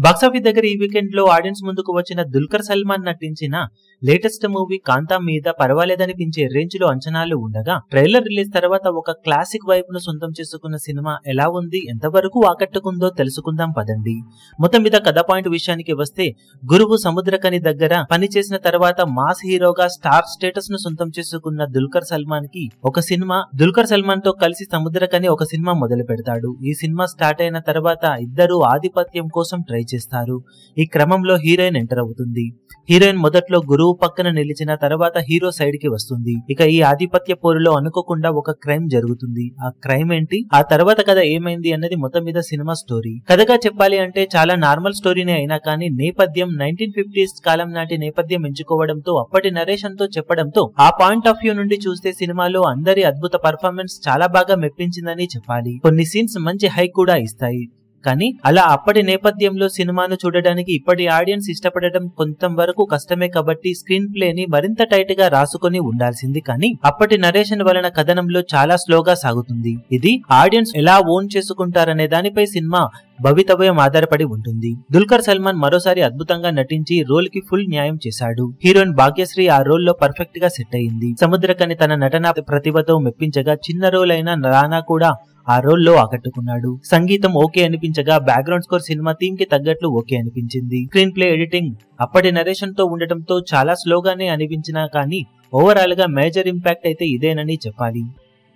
Box office దగ్గర ఈ weekend లో ఆడియన్స్ ముందుకు వచ్చిన దుల్కర్ సల్మాన్ నటించిన లేటెస్ట్ మూవీ కాంతా మీద పర్వాలేదనిపించే రేంజ్ లో అంచనాలు ఉండగా ట్రైలర్ రిలీజ్ తర్వాత ఒక క్లాసిక్ వైబ్ ను సొంతం చేసుకున్న సినిమా ఎలా ఉంది, ఎంతవరకు ఆకట్టుకుందో తెలుసుకుందాం పదండి. మొత్తం మీద కథ పాయింట్ విషయానికి వస్తే, గురువు సముద్రకని దగ్గర పనిచేసిన తర్వాత మాస్ హీరోగా స్టార్ స్టేటస్ ను సొంతం చేసుకున్న దుల్కర్ సల్మాన్ కి దుల్కర్ సల్మాన్ తో కలిసి సముద్రకని ఒక సినిమా మొదలు పెడతాడు. ఈ సినిమా స్టార్ట్ అయిన తర్వాత ఇద్దరు ఆధిపత్యం కోసం ట్రై చేస్తారు. ఈ క్రమంలో హీరోయిన్ ఎంటర్ అవుతుంది. హీరోయిన్ మొదట్లో గురువు పక్కన నిలిచిన తర్వాత హీరో సైడ్ కి వస్తుంది. ఇక ఈ ఆధిపత్య పోరులో అనుకోకుండా ఒక క్రైమ్ జరుగుతుంది. ఆ క్రైమ్ ఏంటి, ఆ తర్వాత కథ ఏమైంది అన్నది మొత్తం మీద సినిమా స్టోరీ. కథగా చెప్పాలి అంటే చాలా నార్మల్ స్టోరీనే అయినా కానీ నేపథ్యం 1950s కాలం నాటి నేపథ్యం ఎంచుకోవడంతో, అప్పటి నరేషన్ తో చెప్పడంతో, ఆ పాయింట్ ఆఫ్ వ్యూ నుండి చూస్తే సినిమాలో అందరి అద్భుత పర్ఫార్మెన్స్ చాలా బాగా మెప్పించిందని చెప్పాలి. కొన్ని సీన్స్ మంచి హై కూడా ఇస్తాయి. కానీ అలా అప్పటి నేపథ్యంలో సినిమాను చూడడానికి ఇప్పటి ఆడియన్స్ ఇష్టపడడం కొంతవరకు కష్టమే కాబట్టి స్క్రీన్ ప్లే ని మరింత టైట్ గా రాసుకొని ఉండాల్సింది. కానీ అప్పటి నరేషన్ వలన కథనంలో చాలా స్లోగా సాగుతుంది. ఇది ఆడియన్స్ ఎలా ఓన్ చేసుకుంటారనే దానిపై సినిమా భవితవ్యం ఆధారపడి ఉంటుంది. దుల్కర్ సల్మాన్ మరోసారి అద్భుతంగా నటించి రోల్ కి ఫుల్ న్యాయం చేశాడు. హీరోయిన్ భాగ్యశ్రీ ఆ రోల్ లో పర్ఫెక్ట్ గా సెట్ అయింది. సముద్రకని తన నటన ప్రతిభతో మెప్పించగా, చిన్న రోల్ అయిన రానా కూడా ఆ రోల్ లో ఆకట్టుకున్నాడు. సంగీతం ఓకే అనిపించగా, బ్యాక్గ్రౌండ్ స్కోర్ సినిమా థీమ్ కి తగ్గట్లు ఓకే అనిపించింది. స్క్రీన్ ప్లే, ఎడిటింగ్ అప్పటి నరేషన్ తో ఉండటంతో చాలా స్లోగానే అనిపించినా కానీ ఓవరాల్ గా మేజర్ ఇంపాక్ట్ అయితే ఇదేనని చెప్పాలి.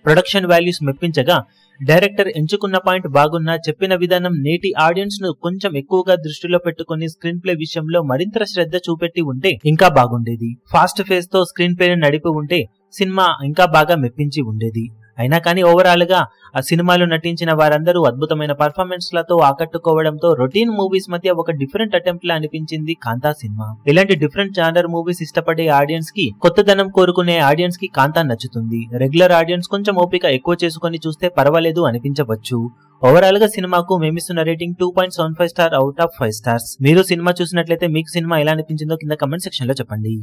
ప్రొడక్షన్ వాల్యూస్ మెప్పించగా, డైరెక్టర్ ఎంచుకున్న పాయింట్ బాగున్నా చెప్పిన విధానం నేటి ఆడియన్స్ ను కొంచెం ఎక్కువగా దృష్టిలో పెట్టుకుని స్క్రీన్ ప్లే విషయంలో మరింత శ్రద్ధ చూపెట్టి ఉంటే ఇంకా బాగుండేది. ఫాస్ట్ ఫేస్ తో స్క్రీన్ ప్లే నడిపి ఉంటే సినిమా ఇంకా బాగా మెప్పించి ఉండేది. అయినా కానీ ఓవరాల్ గా ఆ సినిమాలో నటించిన వారందరూ అద్భుతమైన పర్ఫార్మెన్స్ లతో ఆకట్టుకోవడంతో రొటీన్ మూవీస్ మధ్య ఒక డిఫరెంట్ అటెంప్ట్ లా అనిపించింది కాంతా సినిమా. ఇలాంటి డిఫరెంట్ జానర్ మూవీస్ ఇష్టపడే ఆడియన్స్ కి, కొత్తదనం కోరుకునే ఆడియన్స్ కి కాంతా నచ్చుతుంది. రెగ్యులర్ ఆడియన్స్ కొంచెం ఓపిక ఎక్కువ చేసుకుని చూస్తే పర్వాలేదు అనిపించవచ్చు. ఓవరాల్ గా సినిమాకు మేమిస్తున్న rating 2.75 star out of 5 stars. మీరు సినిమా చూసినట్లయితే మీకు సినిమా ఎలా అనిపించిందో కింద కమెంట్ సెక్షన్ లో చెప్పండి.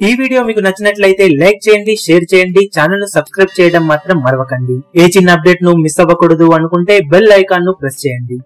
ఈ వీడియో మీకు నచ్చినట్లయితే లైక్ చేయండి, షేర్ చేయండి, ఛానల్ ను సబ్స్క్రైబ్ చేయడం మాత్రం మరవకండి. ఏ చిన్న అప్డేట్ ను మిస్ అవ్వకూడదు అనుకుంటే బెల్ ఐకాన్ ను ప్రెస్ చేయండి.